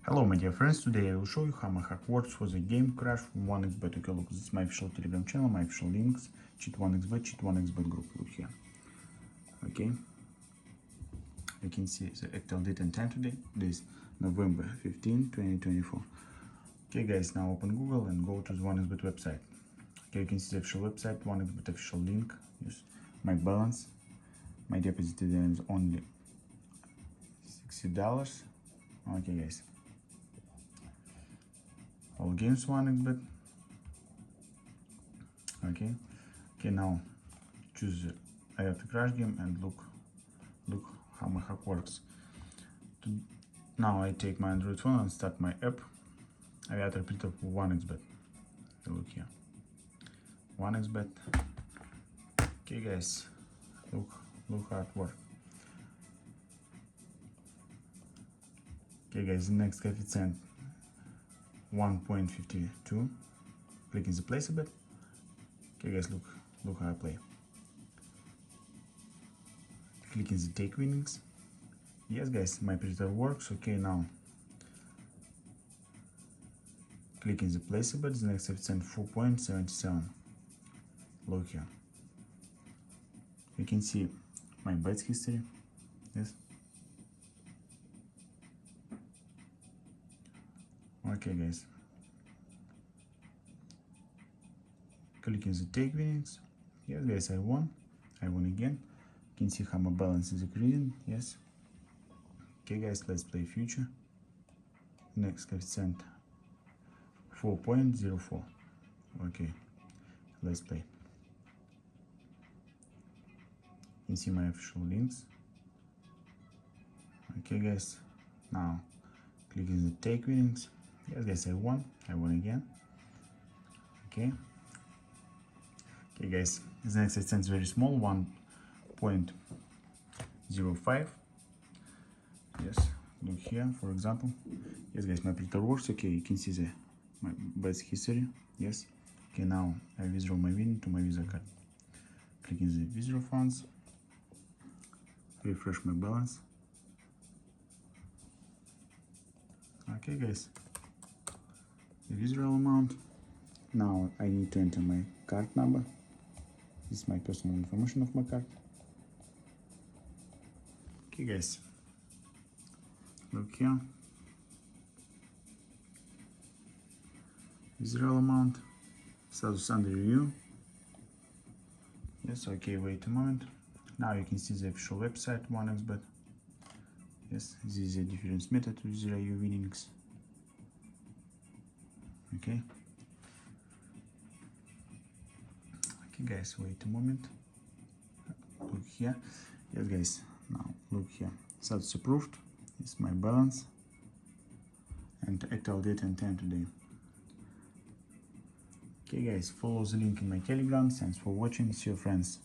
Hello my dear friends, today I will show you how my hack works for the game Crash from 1xbet. Okay, look, this is my official Telegram channel, my official links, cheat1xbet, cheat1xbet group, look here. Okay, you can see the actual date and time today, this November 15, 2024. Okay guys, now open Google and go to the 1xbet website. Okay, you can see the official website, 1xbet official link, use my balance. My deposit today is only $60. Okay guys. All games 1xbet. Okay, now choose the AVIATOR Crash game and look how my hack works. Now I take my Android phone and start my app AVIATOR Predictor for 1xbet. Look here, 1xbet. Okay guys, look how it works. Okay guys, the next coefficient 1.52. Click in the place a bit. Okay guys, look how I play. Click in the take winnings. Yes guys, my predictor works. Okay, now click in the place a bit. The next coefficient 4.77. Look here. You can see my bets history. Yes. Okay guys, click in the take winnings. Yes guys, I won again. You can see how my balance is increasing. Yes. Okay guys, let's play future. Next coefficient 4.04. Okay, let's play. You can see my official links. Okay guys, now click in the take winnings. Yes guys, I won again. Okay guys, the next coefficient is very small, 1.05. yes, look here, for example. Yes guys, my predictor works. Okay, you can see my bets history. Yes. Okay, now I withdraw my win to my Visa card. Click in the withdraw funds, refresh my balance. Okay guys, the withdrawal amount. Now I need to enter my card number. This is my personal information of my card. Okay guys, look here, withdrawal amount, status under review. Yes, okay, wait a moment. Now you can see the official website 1xbet. Yes, this is a different method to withdraw your winnings. Okay guys, wait a moment. Look here. Yes guys, now look here, status approved. It's my balance and actual date and time today. Okay guys, follow the link in my Telegram. Thanks for watching. See you friends.